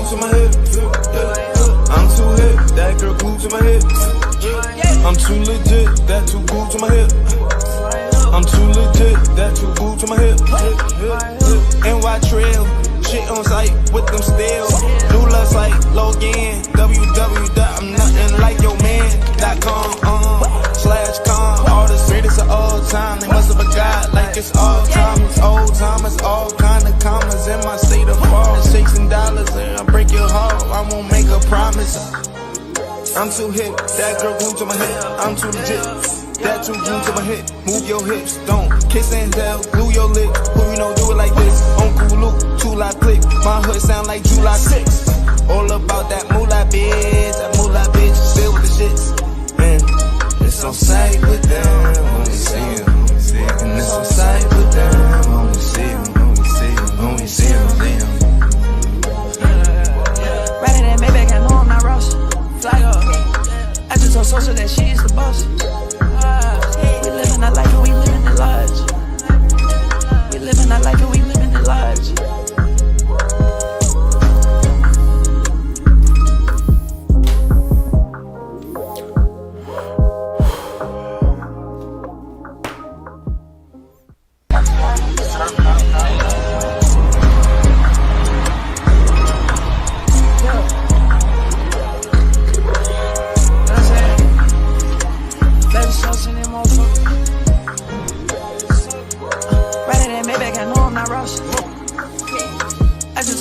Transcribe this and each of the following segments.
glued to my hips. I'm too hip, that girl glued to my hips. I'm too legit, that too glued to my hip. I'm too legit, that too glued to my hip. NY Trail, shit on sight with them still. New love site, Logan, www. I'm nothing like your man.com/com. All the greatest of all time, they must have forgot like it's all time. It's old time, it's all kind of commas in my state of fall. Shakes and dollars, and I break your heart. I won't make a promise. I'm too hip, that girl glued to my hip. I'm too legit, that too glued to my hip. Move your hips, don't kiss and tell, glue your lips. Who you know do it like this? On Kulu, 2-lot click. My hood sound like July 6th. All about that moolah bitch, still with the shits. And it's on sight with them, when we see him. And it's on sight with them, when we see him, when we see him. Riding that Maybach, I know I'm not Ross. Fly up. I just told Sosa that she is the boss. We living our life and we living it large. We living our life and we living it large.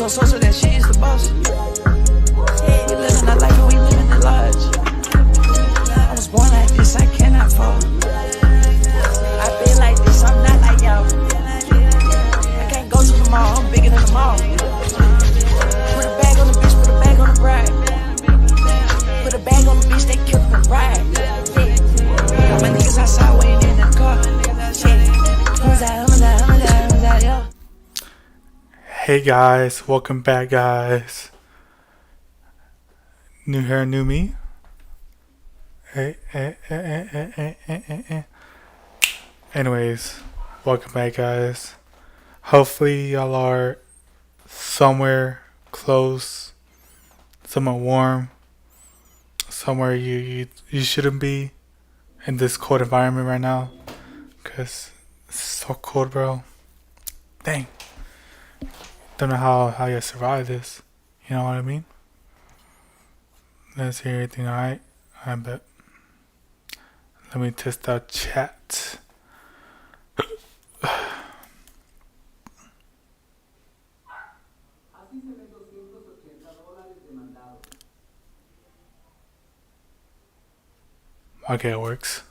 Sosa that she is the boss. We living our life and we living it large. I was born like this, I cannot fall. I feel like this, I'm not like y'all. I can't go to the mall, I'm bigger than the mall. Put a bag on the bitch, put a bag on the bride. Put a bag on the bitch, they killed the ride. Got my niggas outside waiting in the car. Who's that, yo? Hey guys, welcome back guys. New hair, new me. Hey. Anyways, welcome back guys. Hopefully y'all are somewhere close, somewhere warm, somewhere you shouldn't be in this cold environment right now. Cause it's so cold, bro. Dang. Don't know how you survive this. You know what I mean? Let's hear everything alright. I bet. Let me test out chat. Okay, it works.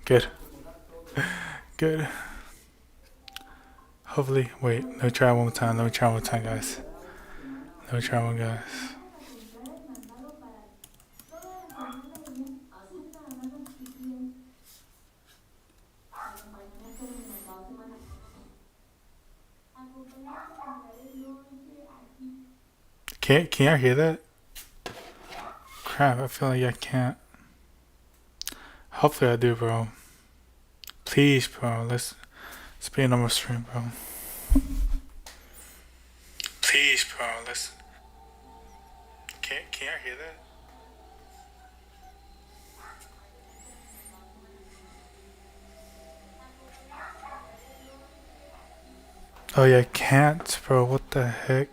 Good. Good. Hopefully, wait, let me try one more time, guys. Can y'all hear that? Crap, I feel like I can't. Hopefully I do, bro. Please, bro, let's be a normal stream, bro. Please, bro, let's... Can y'all hear that? Oh yeah, I can't, bro, what the heck?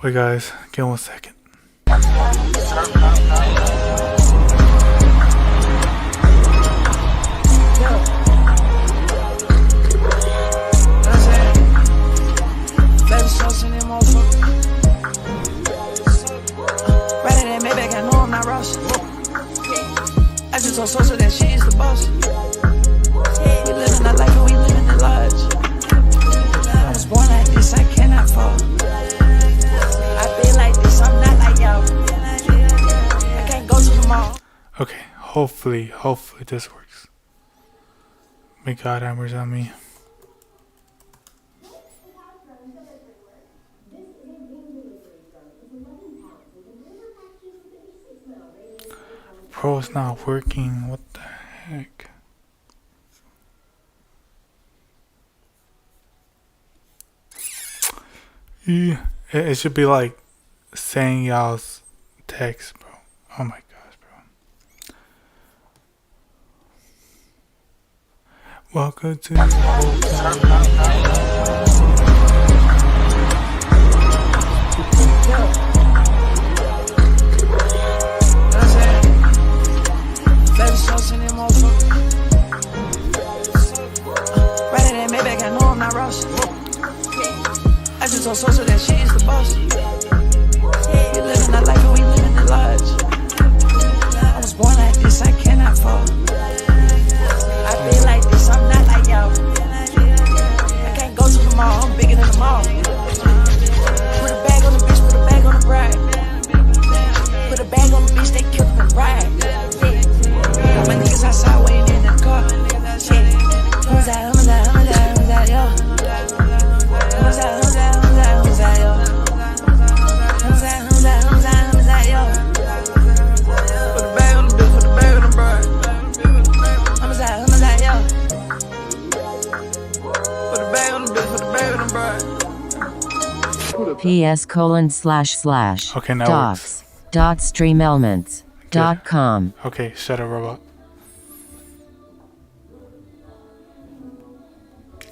Wait guys, give me 1 second. Riding that Maybach, I know I'm not Ross. I just told Sosa that she is the boss. We living our life and we living it large. I was born like this, I cannot fall. I feel like this, I'm not like y'all. I can't go to the mall. Okay, hopefully this works. May God have mercy on me. Bro, it's not working. What the heck? Yeah. It should be like saying y'all's text, bro. Oh my gosh, bro. Welcome to the Flavor sauce in them motherfucker. Rather than Maybach, I know I'm not Ross. I just told Sosa that she is the boss. You living that life and we living the lodge. I was born like this, I cannot fall. I feel like this, I'm not like y'all. I can't go to the mall, I'm bigger than the mall. Put a bag on the bitch, put a bag on the bride. Put a bag on the bitch, they killed the bride. Got my niggas outside waiting in the car. Who's that, who's that, who's that, who's that, yo? Who's that, who's that, who's that, who's that, yo? Who's that, who's that, who's that, who's that, yo? Put a bag on the bitch, put a bag on the bride. Who's that, yo? Put a bag on the bitch, put a bag on the bride. PS:// Okay, now it docs dot streamelements.com. Okay, shut up, robot.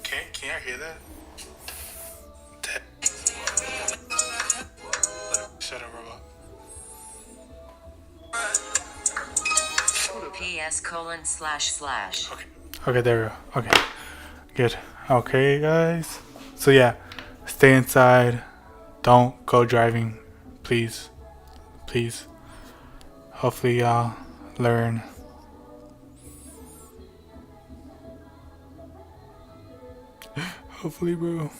Can you hear that? Shut up, robot. PS:// Okay. Okay, there we go. Okay. Good. Okay, guys. So yeah, stay inside. Don't go driving, please. Please. Hopefully y'all learn. Hopefully, bro.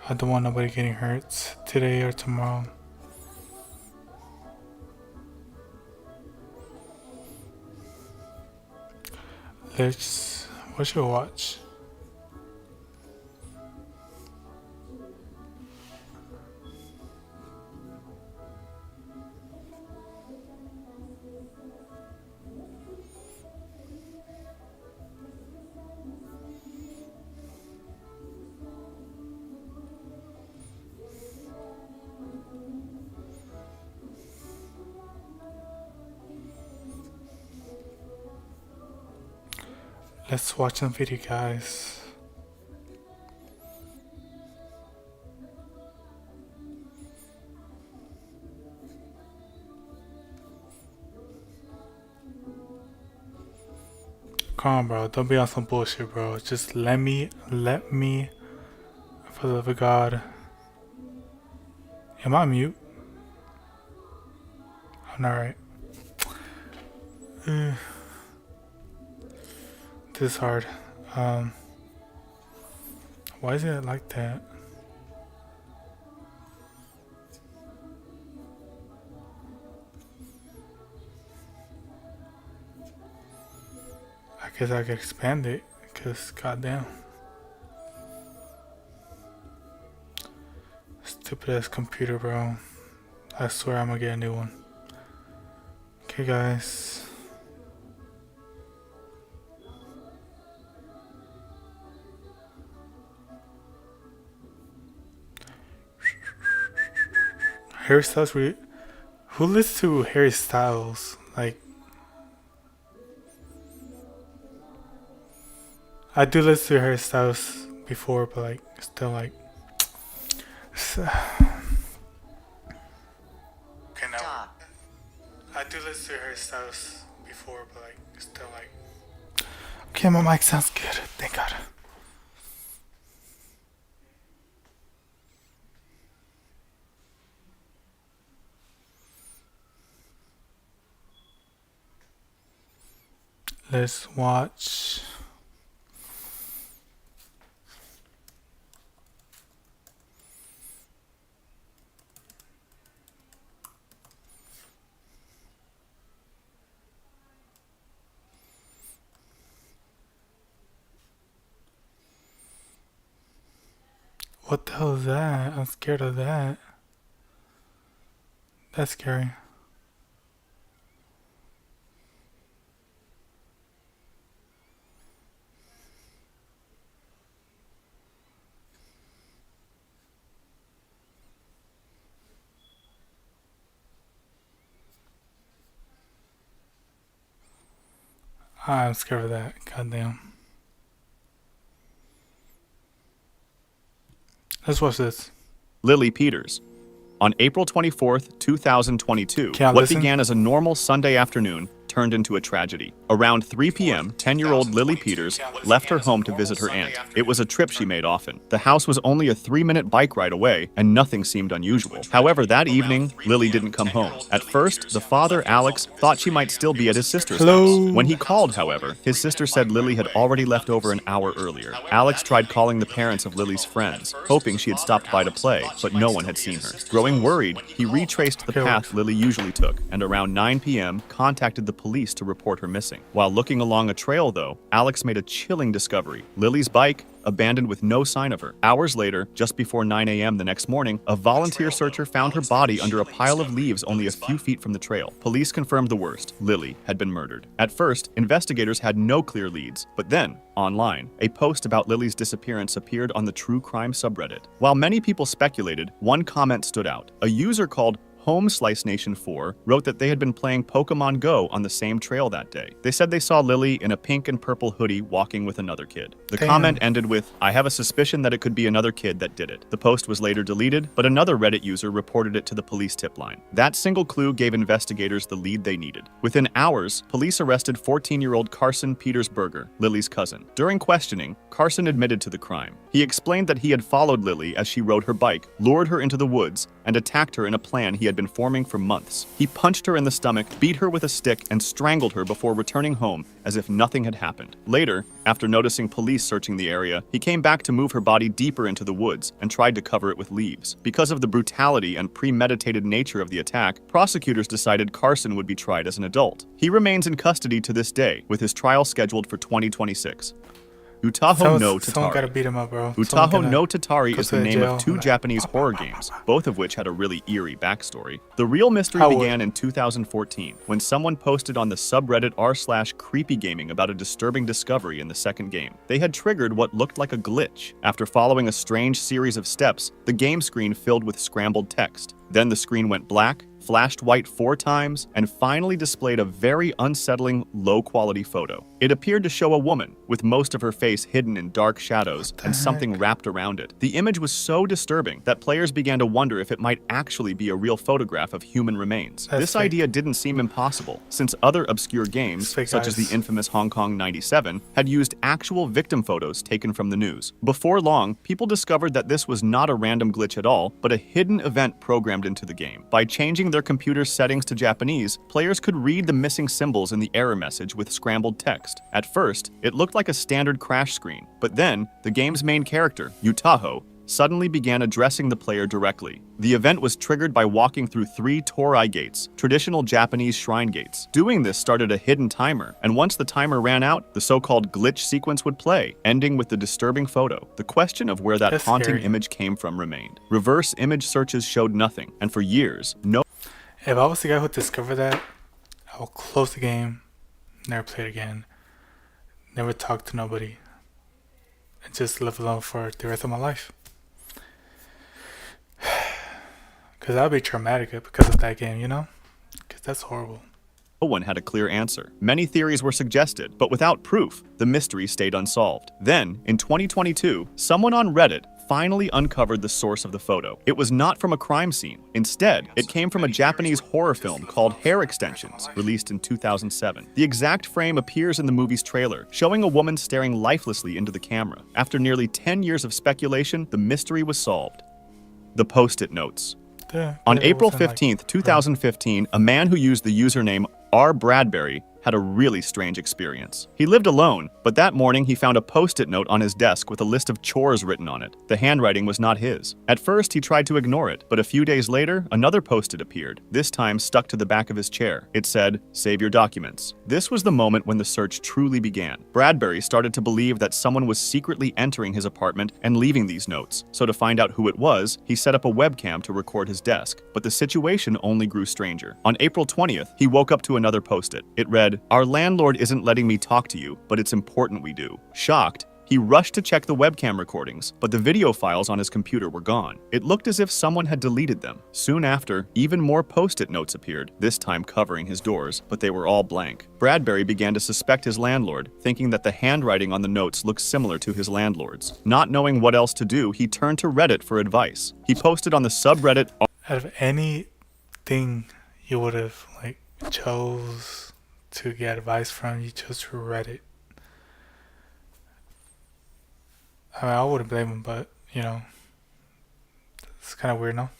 I don't want nobody getting hurt today or tomorrow. What should we watch? Let's watch some video, guys. Come on, bro. Don't be on some bullshit, bro. Just let me, for the love of God. Am I mute? I'm not right. This is hard. Why is it like that? I guess I could expand it, cause goddamn. Stupid ass computer, bro. I swear I'm gonna get a new one. Okay, guys. Harry Styles, who listens to Harry Styles? Like, I do listen to Harry Styles before, but like, still like. Okay, now. I do listen to Harry Styles before, but like, still like. Okay, my mic sounds good. Thank God. Let's watch. What the hell is that? I'm scared of that. That's scary. I'm scared of that. Goddamn. Let's watch this. Lily Peters. On April 24th, 2022, Can I what listen? began as a normal Sunday afternoon turned into a tragedy. Around 3 p.m., 10-year-old Lily Peters left her home to visit her aunt. It was a trip she made often. The house was only a 3-minute bike ride away, and nothing seemed unusual. However, that evening, Lily didn't come home. At first, the father, Alex, thought she might still be at his sister's Hello? house. When he called, however, his sister said Lily had already left over an hour earlier. Alex tried calling the parents of Lily's friends, hoping she had stopped by to play, but no one had seen her. Growing worried, he retraced the path Lily usually took, and around 9 p.m. contacted the police to report her missing. While looking along a trail, though, Alex made a chilling discovery. Lily's bike, abandoned with no sign of her. Hours later, just before 9 a.m. the next morning, a volunteer searcher found her body under a pile of leaves only a few feet from the trail. Police confirmed the worst. Lily had been murdered. At first, investigators had no clear leads, but then, online, a post about Lily's disappearance appeared on the true crime subreddit. While many people speculated, one comment stood out. A user called Home Slice Nation 4 wrote that they had been playing Pokemon Go on the same trail that day. They said they saw Lily in a pink and purple hoodie walking with another kid. The comment ended with, "I have a suspicion that it could be another kid that did it." The post was later deleted, but another Reddit user reported it to the police tip line. That single clue gave investigators the lead they needed. Within hours, police arrested 14-year-old Carson Petersberger, Lily's cousin. During questioning, Carson admitted to the crime. He explained that he had followed Lily as she rode her bike, lured her into the woods, and attacked her in a plan he had been forming for months. He punched her in the stomach, beat her with a stick, and strangled her before returning home as if nothing had happened. Later, after noticing police searching the area, he came back to move her body deeper into the woods and tried to cover it with leaves. Because of the brutality and premeditated nature of the attack, prosecutors decided Carson would be tried as an adult. He remains in custody to this day, with his trial scheduled for 2026. Utaho no Someone gotta Tatari. beat him up, bro. Utaho no Tatari go is to the the name jail. of 2 Japanese horror games, both of which had a really eerie backstory. The real mystery I would. began in 2014 when someone posted on the subreddit r/creepygaming about a disturbing discovery in the second game. They had triggered what looked like a glitch. After following a strange series of steps, the game screen filled with scrambled text. Then the screen went black, flashed white 4 times, and finally displayed a very unsettling, low-quality photo. It appeared to show a woman, with most of her face hidden in dark shadows and something wrapped around it. The image was so disturbing that players began to wonder if it might actually be a real photograph of human remains. That's This fake. idea didn't seem impossible, since other obscure games, Fake such as eyes. the infamous Hong Kong 97, had used actual victim photos taken from the news. Before long, people discovered that this was not a random glitch at all, but a hidden event programmed into the game. By changing their computer's settings to Japanese, players could read the missing symbols in the error message with scrambled text. At first, it looked like a standard crash screen, but then, the game's main character, Utaho, suddenly began addressing the player directly. The event was triggered by walking through 3 Torii gates, traditional Japanese shrine gates. Doing this started a hidden timer, and once the timer ran out, the so-called glitch sequence would play, ending with the disturbing photo. The question of where that That's haunting scary. image came from remained. Reverse image searches showed nothing, and for years, no If I was the guy who discovered that, I would close the game, never play it again, never talk to nobody, and just live alone for the rest of my life. Because that would be traumatic because of that game, you know? Because that's horrible. one had a clear answer. Many theories were suggested, but without proof, the mystery stayed unsolved. Then, in 2022, someone on Reddit finally uncovered the source of the photo. It was not from a crime scene. Instead, it came from a Japanese horror film called Hair Extensions, released in 2007. The exact frame appears in the movie's trailer, showing a woman staring lifelessly into the camera. After nearly 10 years of speculation, the mystery was solved. The Post-it notes. On April 15th, 2015, a man who used the username R.Bradbury had a really strange experience. He lived alone, but that morning he found a Post-it note on his desk with a list of chores written on it. The handwriting was not his. At first, he tried to ignore it, but a few days later, another Post-it appeared, this time stuck to the back of his chair. It said, "Save your documents." This was the moment when the search truly began. Bradbury started to believe that someone was secretly entering his apartment and leaving these notes. So to find out who it was, he set up a webcam to record his desk. But the situation only grew stranger. On April 20th, he woke up to another Post-it. It read, "Our landlord isn't letting me talk to you, but it's important we do." Shocked, He rushed to check the webcam recordings, but the video files on his computer were gone. It looked as if someone had deleted them. Soon after, even more post-it notes appeared, this time covering his doors, but they were all blank. Bradbury began to suspect his landlord, thinking that the handwriting on the notes looked similar to his landlord's. Not knowing what else to do, he turned to Reddit for advice. He posted on the subreddit. Out of anything you would have chose to get advice from, you chose to Reddit. I mean, I wouldn't blame him, but it's kind of weird, no?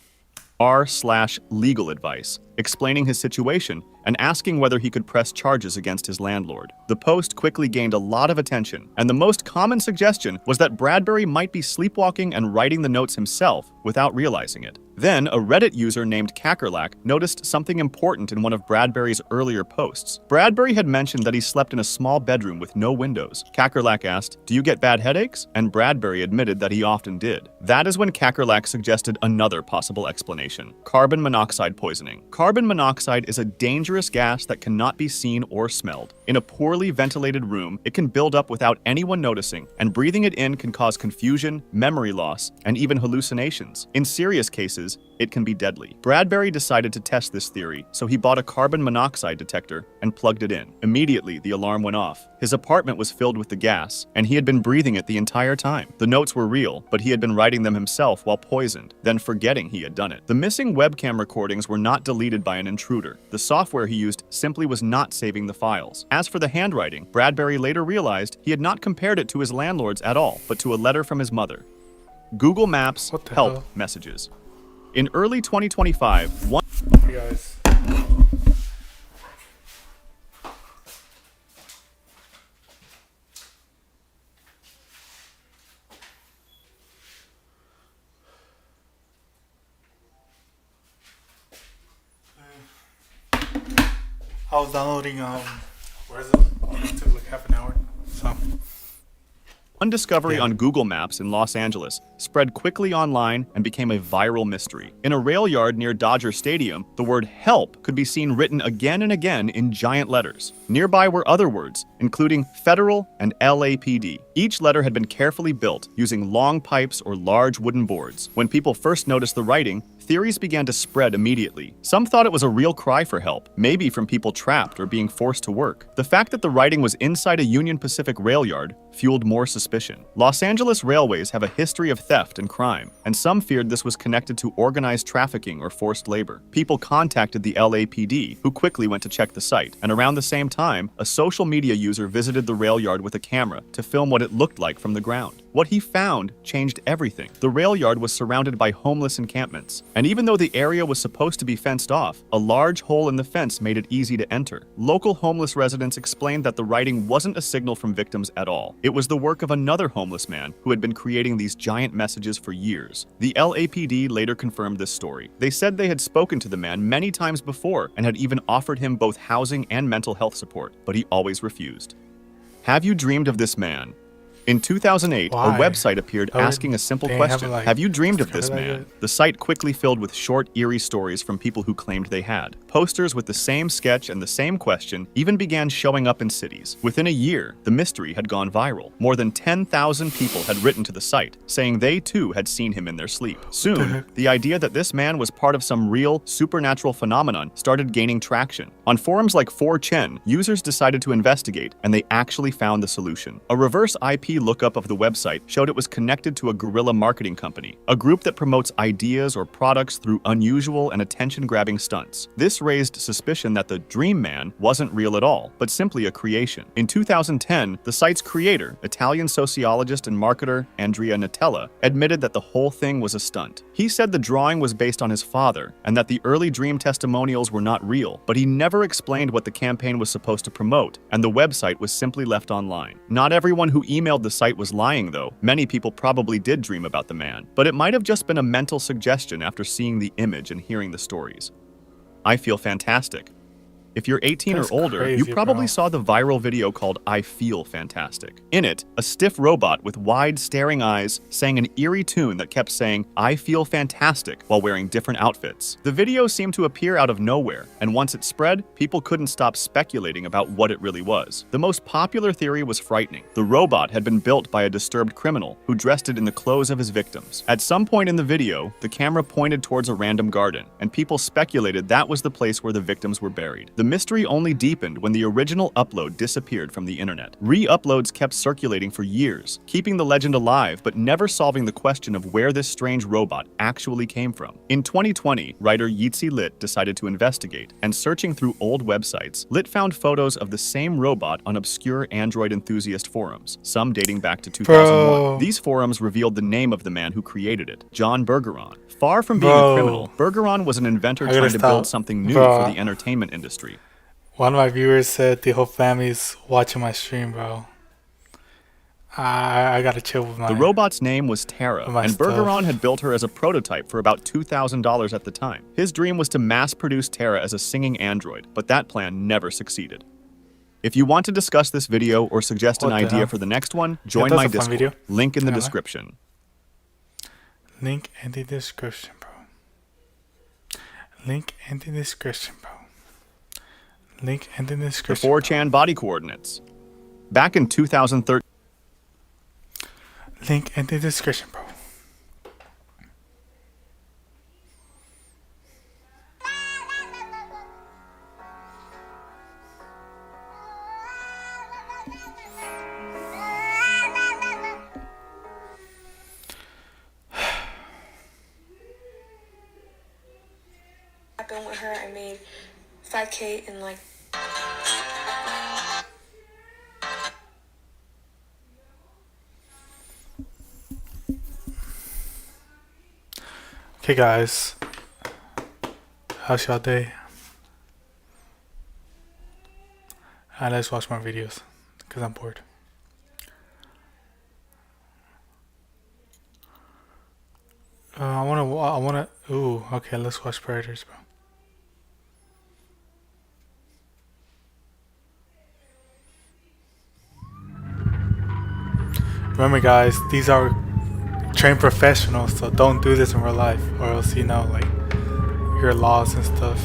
r/legal advice, explaining his situation and asking whether he could press charges against his landlord. The post quickly gained a lot of attention, and the most common suggestion was that Bradbury might be sleepwalking and writing the notes himself without realizing it. Then, a Reddit user named Kakerlak noticed something important in one of Bradbury's earlier posts. Bradbury had mentioned that he slept in a small bedroom with no windows. Kakerlak asked, "Do you get bad headaches?" And Bradbury admitted that he often did. That is when Kakerlak suggested another possible explanation: carbon monoxide poisoning. Carbon monoxide is a dangerous gas that cannot be seen or smelled. In a poorly ventilated room, it can build up without anyone noticing, and breathing it in can cause confusion, memory loss, and even hallucinations. In serious cases, it can be deadly. Bradbury decided to test this theory, so he bought a carbon monoxide detector and plugged it in. Immediately, the alarm went off. His apartment was filled with the gas, and he had been breathing it the entire time. The notes were real, but he had been writing them himself while poisoned, then forgetting he had done it. The missing webcam recordings were not deleted by an intruder. The software he used simply was not saving the files. As for the handwriting, Bradbury later realized he had not compared it to his landlord's at all, but to a letter from his mother. Google Maps help messages. In early 2025, Hey guys. I was downloading where is it? It took like half an hour. So one discovery on Google Maps in Los Angeles spread quickly online and became a viral mystery. In a rail yard near Dodger Stadium, the word "help" could be seen written again and again in giant letters. Nearby were other words, including federal and LAPD. Each letter had been carefully built using long pipes or large wooden boards. When people first noticed the writing, theories began to spread immediately. Some thought it was a real cry for help, maybe from people trapped or being forced to work. The fact that the writing was inside a Union Pacific rail yard fueled more suspicion. Los Angeles railways have a history of theft and crime, and some feared this was connected to organized trafficking or forced labor. People contacted the LAPD, who quickly went to check the site, and around the same time, a social media user visited the rail yard with a camera to film what it looked like from the ground. What he found changed everything. The rail yard was surrounded by homeless encampments, and even though the area was supposed to be fenced off, a large hole in the fence made it easy to enter. Local homeless residents explained that the writing wasn't a signal from victims at all. It was the work of another homeless man who had been creating these giant messages for years. The LAPD later confirmed this story. They said they had spoken to the man many times before and had even offered him both housing and mental health support, but he always refused. Have you dreamed of this man? In 2008, Why? a website appeared asking a simple question: have you dreamed of this man? The site quickly filled with short, eerie stories from people who claimed they had. Posters with the same sketch and the same question even began showing up in cities. Within a year, the mystery had gone viral. More than 10,000 people had written to the site, saying they too had seen him in their sleep. Soon, the idea that this man was part of some real, supernatural phenomenon started gaining traction. On forums like 4chan, users decided to investigate, and they actually found the solution. A reverse IP lookup of the website showed it was connected to a guerrilla marketing company, a group that promotes ideas or products through unusual and attention-grabbing stunts. This raised suspicion that the Dream Man wasn't real at all, but simply a creation. In 2010, the site's creator, Italian sociologist and marketer Andrea Natella, admitted that the whole thing was a stunt. He said the drawing was based on his father and that the early dream testimonials were not real, but he never explained what the campaign was supposed to promote, and the website was simply left online. Not everyone who emailed the site was lying, though. Many people probably did dream about the man, but it might have just been a mental suggestion after seeing the image and hearing the stories. I feel fantastic. If you're 18 That's or older, crazy, you probably bro. saw the viral video called I Feel Fantastic. In it, a stiff robot with wide, staring eyes sang an eerie tune that kept saying, I feel fantastic, while wearing different outfits. The video seemed to appear out of nowhere, and once it spread, people couldn't stop speculating about what it really was. The most popular theory was frightening. The robot had been built by a disturbed criminal who dressed it in the clothes of his victims. At some point in the video, the camera pointed towards a random garden, and people speculated that was the place where the victims were buried. The mystery only deepened when the original upload disappeared from the internet. Re-uploads kept circulating for years, keeping the legend alive but never solving the question of where this strange robot actually came from. In 2020, writer Yeezy Lit decided to investigate, and searching through old websites, Lit found photos of the same robot on obscure Android enthusiast forums, some dating back to 2001. Bro. These forums revealed the name of the man who created it, John Bergeron. Far from being a Bro. criminal, Bergeron was an inventor I gotta trying to stop. build something new Bro. for the entertainment industry. One of my viewers said the whole family's watching my stream, bro. I gotta chill with my. The robot's name was Tara, My and stuff. Bergeron had built her as a prototype for about $2,000 at the time. His dream was to mass-produce Tara as a singing android, but that plan never succeeded. If you want to discuss this video or suggest an What the idea hell? for the next one, join that's my a fun Discord. video. Link in the Yeah. description. Link in the description, bro. Link in the description, bro. Link in the The description. 4chan body coordinates. Back in 2013, Link in the description, bro. Happened with her, I made 5K in like Okay, guys. How's y'all day? Let's watch more videos, because I'm bored. I wanna, ooh, okay, let's watch Predators, bro. Remember, guys, these are trained professionals, so don't do this in real life, or else, you know, like, your laws and stuff.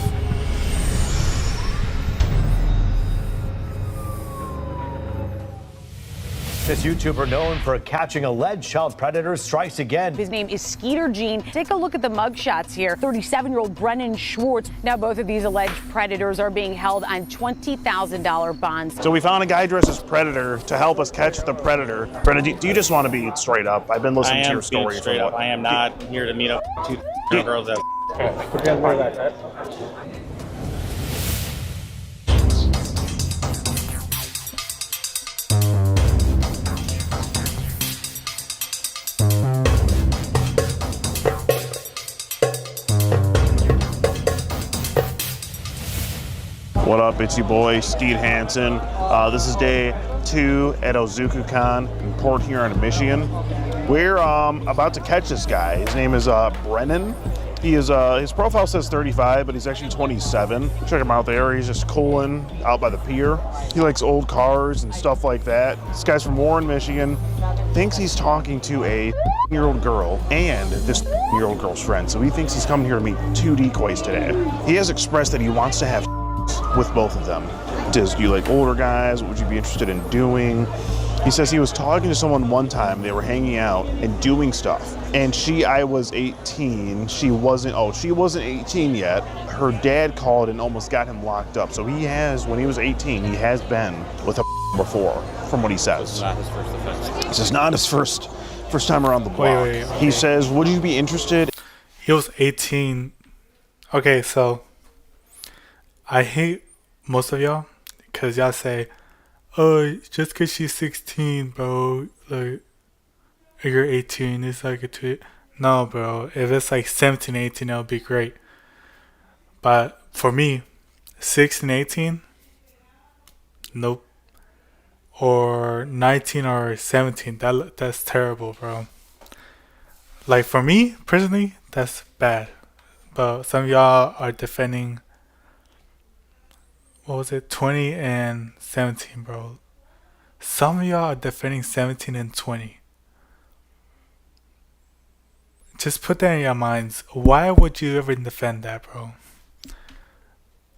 This YouTuber known for catching alleged child predators strikes again. His name is Skeeter Gene. Take a look at the mugshots here. 37-year-old Brennan Schwartz. Now both of these alleged predators are being held on $20,000 bonds. So we found a guy dressed as Predator to help us catch the Predator. Brennan, do you just want to be straight up? I've been listening to your story. Straight up. I am not here to meet up two girls that. What up, it's your boy, Skeet Hansen. This is day 2 at Ozuku-Con in Port Huron, Michigan. We're about to catch this guy. His name is Brennan. He is his profile says 35, but he's actually 27. Check him out there. He's just cooling out by the pier. He likes old cars and stuff like that. This guy's from Warren, Michigan. Thinks he's talking to a year-old girl and this year-old girl's friend. So he thinks he's coming here to meet 2 decoys today. He has expressed that he wants to have with both of them. Do you like older guys? What would you be interested in doing? He says he was talking to someone one time. They were hanging out and doing stuff. And I was 18. She wasn't 18 yet. Her dad called and almost got him locked up. So he has, when he was 18, he has been with a before, from what he says. Not his first offense. This is not his first time around the block. Wait, He okay. says, would you be interested? He was 18. Okay, so I hate most of y'all because y'all say, oh, just because she's 16, bro, like, you're 18, it's like a tweet. No, bro, if it's like 17, 18, that'll be great. But for me, 16, 18, nope. Or 19 or 17, that's terrible, bro. Like, for me, personally, that's bad. But some of y'all are defending what was it, 20 and 17, bro. Some of y'all are defending 17 and 20. Just put that in your minds. Why would you ever defend that, bro?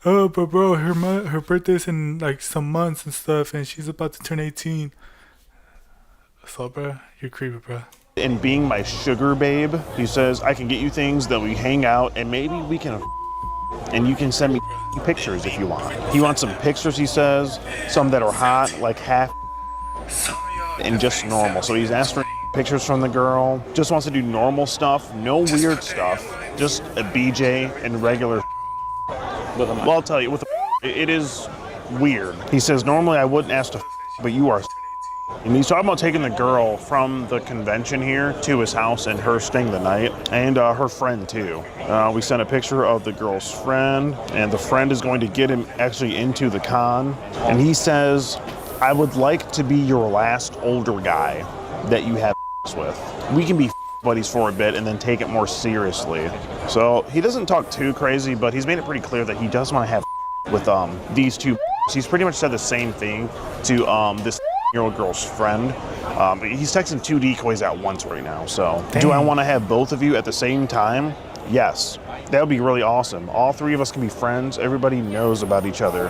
Oh, but bro, her birthday's in like some months and stuff, and she's about to turn 18. So, bro, you're creepy, bro. And being my sugar babe, he says, I can get you things that we hang out and maybe we can, and you can send me pictures if you want. He wants some pictures, he says, some that are hot, like half and just normal. So he's asked for pictures from the girl, just wants to do normal stuff, no weird stuff, just a BJ and regular. Well, I'll tell you, it is weird. He says, normally I wouldn't ask to, but you are. And he's talking about taking the girl from the convention here to his house and her staying the night, and her friend too. We sent a picture of the girl's friend, and the friend is going to get him actually into the con. And he says, I would like to be your last older guy that you have with. We can be buddies for a bit and then take it more seriously. So he doesn't talk too crazy, but he's made it pretty clear that he does want to have with these two. He's pretty much said the same thing to this year-old girl's friend. He's texting two decoys at once right now. So do I want to have both of you at the same time? Yes, that would be really awesome. All three of us can be friends. Everybody knows about each other,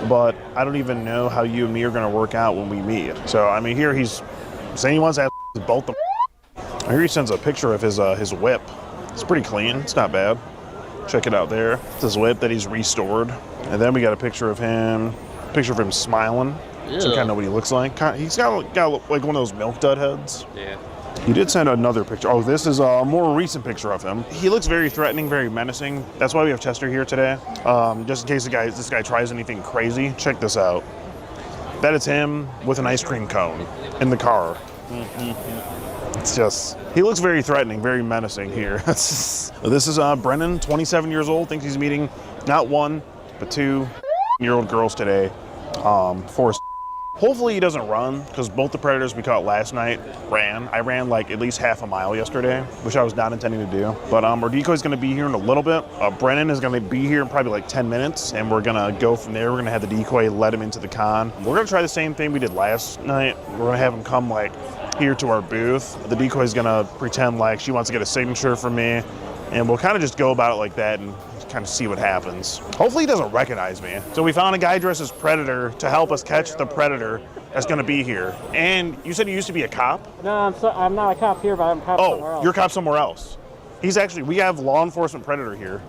but I don't even know how you and me are going to work out when we meet. So I mean, here he's saying he wants to have both of them. I hear he sends a picture of his whip. It's pretty clean. It's not bad. Check it out there. It's his whip that he's restored. And then we got a picture of him smiling. So you kind of know what he looks like. He's got like one of those milk dud heads. Yeah. He did send another picture. Oh, this is a more recent picture of him. He looks very threatening, very menacing. That's why we have Chester here today. Just in case this guy tries anything crazy. Check this out. That is him with an ice cream cone in the car. It's just, he looks very threatening, very menacing here. This is Brennan, 27 years old, thinks he's meeting not one, but 2-year-old girls today for hopefully he doesn't run, because both the predators we caught last night ran. I ran like at least half a mile yesterday, which I was not intending to do. But our decoy's going to be here in a little bit. Brennan is going to be here in probably like 10 minutes, and we're going to go from there. We're going to have the decoy let him into the con. We're going to try the same thing we did last night. We're going to have him come like here to our booth. The decoy's going to pretend like she wants to get a signature from me, and we'll kind of just go about it like that and kind of see what happens. Hopefully he doesn't recognize me. So we found a guy dressed as Predator to help us catch the Predator that's going to be here. And you said you used to be a cop? No, I'm not a cop here, but I'm a cop somewhere else. Oh, you're a cop somewhere else. We have law enforcement Predator here.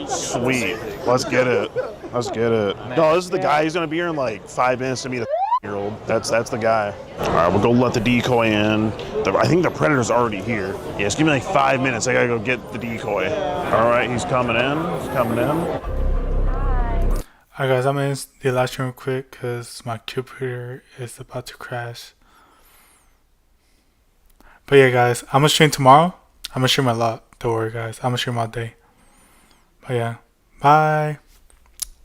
Sweet. Let's get it. Let's get it. No, this is the guy. He's going to be here in like 5 minutes to meet a year-old. That's the guy. All right, we'll go let the decoy in. I think the Predator's already here. Yeah, just give me like 5 minutes. I gotta go get the decoy. All right, he's coming in. He's coming in. Alright guys, I'm in the last room quick because my computer is about to crash. But yeah guys, I'm gonna stream tomorrow. I'm gonna stream a lot. Don't worry guys, I'm gonna stream all day. But yeah, bye.